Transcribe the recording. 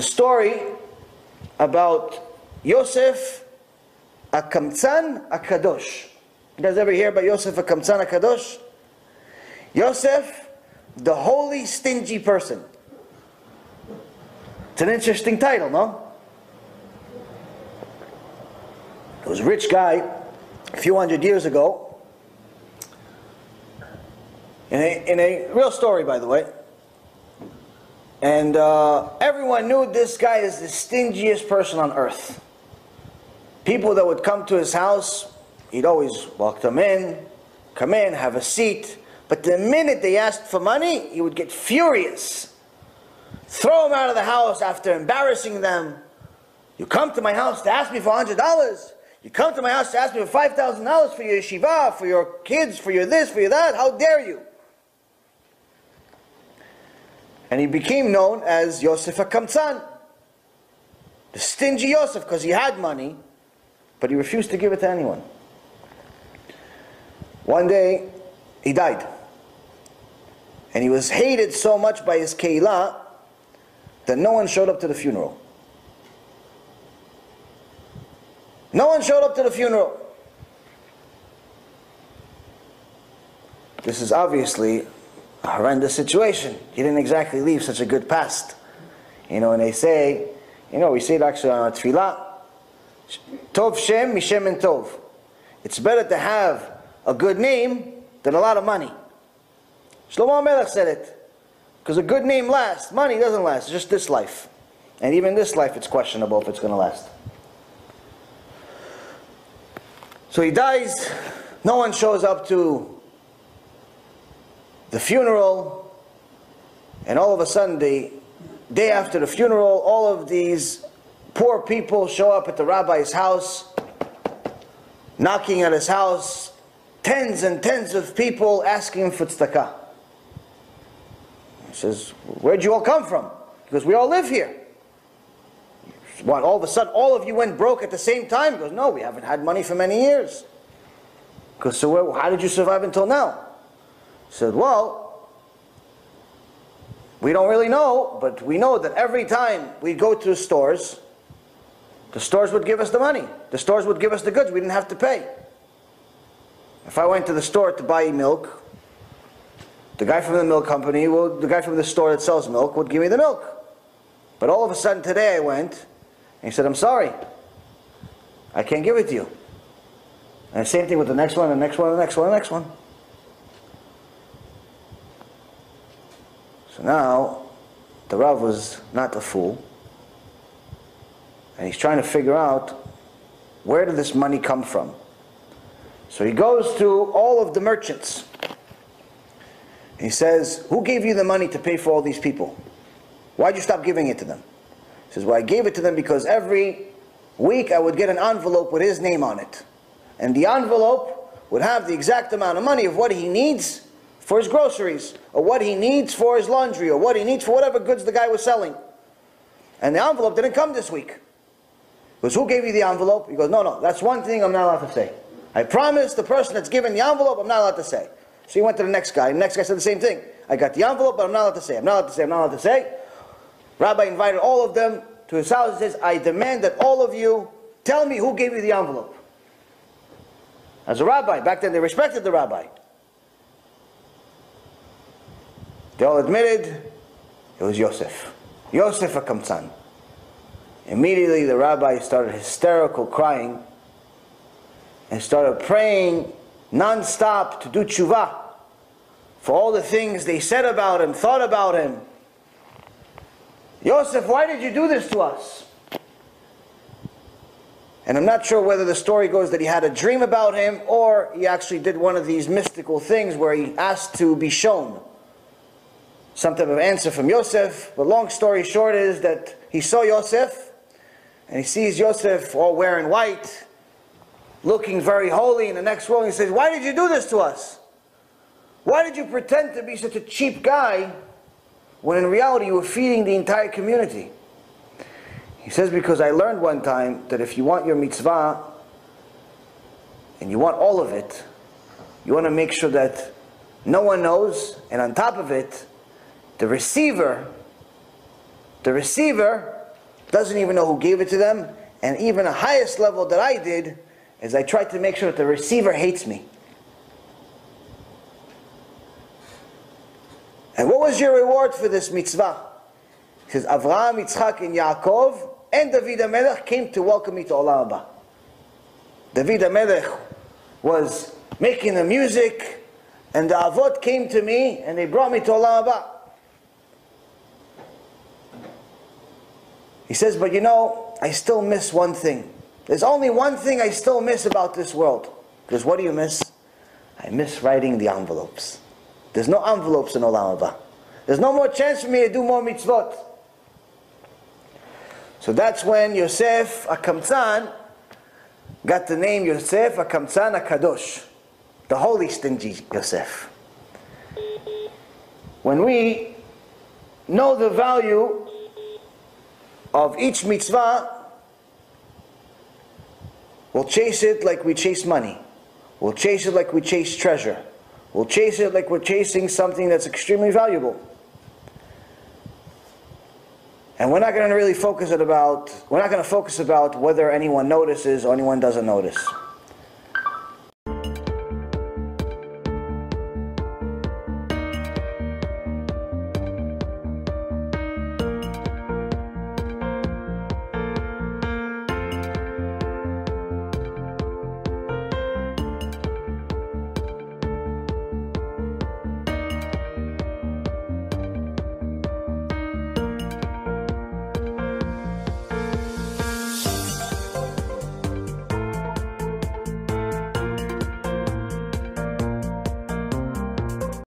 story about Yosef HaKamtzan HaKadosh. You guys ever hear about Yosef HaKamtzan HaKadosh? Yosef, the holy stingy person. It's an interesting title, no? There was a rich guy a few hundred years ago, in a real story, by the way. And everyone knew this guy is the stingiest person on earth. People that would come to his house, he'd always welcome them in, come in, have a seat. But the minute they asked for money, he would get furious. Throw them out of the house after embarrassing them. You come to my house to ask me for $100. You come to my house to ask me for $5,000 for your yeshiva, for your kids, for your this, for your that. How dare you? And he became known as Yosef HaKamtzan, the stingy Yosef, because he had money, but he refused to give it to anyone. One day, he died. And he was hated so much by his keilah that no one showed up to the funeral. No one showed up to the funeral. This is obviously a horrendous situation. He didn't exactly leave such a good past. You know, and they say, you know, we say it actually on our tefillah, Tov Shem Mishem and Tov. It's better to have a good name than a lot of money. Shlomo HaMelech said it. Because a good name lasts. Money doesn't last. It's just this life. And even this life, it's questionable if it's going to last. So he dies. No one shows up to the funeral. And all of a sudden, the day after the funeral, all of these poor people show up at the rabbi's house, knocking at his house. Tens and tens of people asking him for tzedakah. He says, where'd you all come from? Because we all live here. What, all of a sudden all of you went broke at the same time? He goes, no, we haven't had money for many years. Because so how did you survive until now? He said, well, we don't really know, but we know that every time we go to the stores would give us the money. The stores would give us the goods. We didn't have to pay. If I went to the store to buy milk, the guy from the milk company, the guy from the store that sells milk would give me the milk. But all of a sudden today I went, and he said, I'm sorry, I can't give it to you. And the same thing with the next one, the next one, the next one, the next one. So now, the Rav was not a fool, and he's trying to figure out, where did this money come from? So he goes to all of the merchants. He says, who gave you the money to pay for all these people? Why'd you stop giving it to them? He says, well, I gave it to them because every week I would get an envelope with his name on it. And the envelope would have the exact amount of money of what he needs for his groceries, or what he needs for his laundry, or what he needs for whatever goods the guy was selling. And the envelope didn't come this week. He goes, who gave you the envelope? He goes, no, that's one thing I'm not allowed to say. I promise the person that's given the envelope, I'm not allowed to say. So he went to the next guy. The next guy said the same thing. I got the envelope, but I'm not allowed to say. I'm not allowed to say. I'm not allowed to say. Rabbi invited all of them to his house and says, I demand that all of you tell me who gave you the envelope. As a rabbi, back then they respected the rabbi. They all admitted it was Yosef. Yosef HaKamtzan. Immediately the rabbi started hysterical crying and started praying non-stop to do tshuva for all the things they said about him, thought about him. Yosef, why did you do this to us? And I'm not sure whether the story goes that he had a dream about him, or he actually did one of these mystical things where he asked to be shown some type of answer from Yosef. But long story short is that he saw Yosef, and he sees Yosef all wearing white, looking very holy in the next world. And he says, why did you do this to us? Why did you pretend to be such a cheap guy when in reality you were feeding the entire community? He says, because I learned one time that if you want your mitzvah, and you want all of it, you want to make sure that no one knows, and on top of it, the receiver doesn't even know who gave it to them. And even the highest level that I did is I tried to make sure that the receiver hates me. And what was your reward for this mitzvah? He says, Avraham, Yitzchak, and Yaakov, and David HaMelech came to welcome me to Olam Haba. David HaMelech was making the music, and the Avot came to me, and they brought me to Olam Haba. He says, but you know, I still miss one thing. There's only one thing I still miss about this world. Because what do you miss? I miss writing the envelopes. There's no envelopes in Olam Haba. There's no more chance for me to do more mitzvot. So that's when Yosef HaKamtzan got the name Yosef HaKamtzan HaKadosh, the holy Stingy Yosef. When we know the value of each mitzvah, we'll chase it like we chase money. We'll chase it like we chase treasure. We'll chase it like we're chasing something that's extremely valuable. And we're not going to really focus about whether anyone notices or anyone doesn't notice.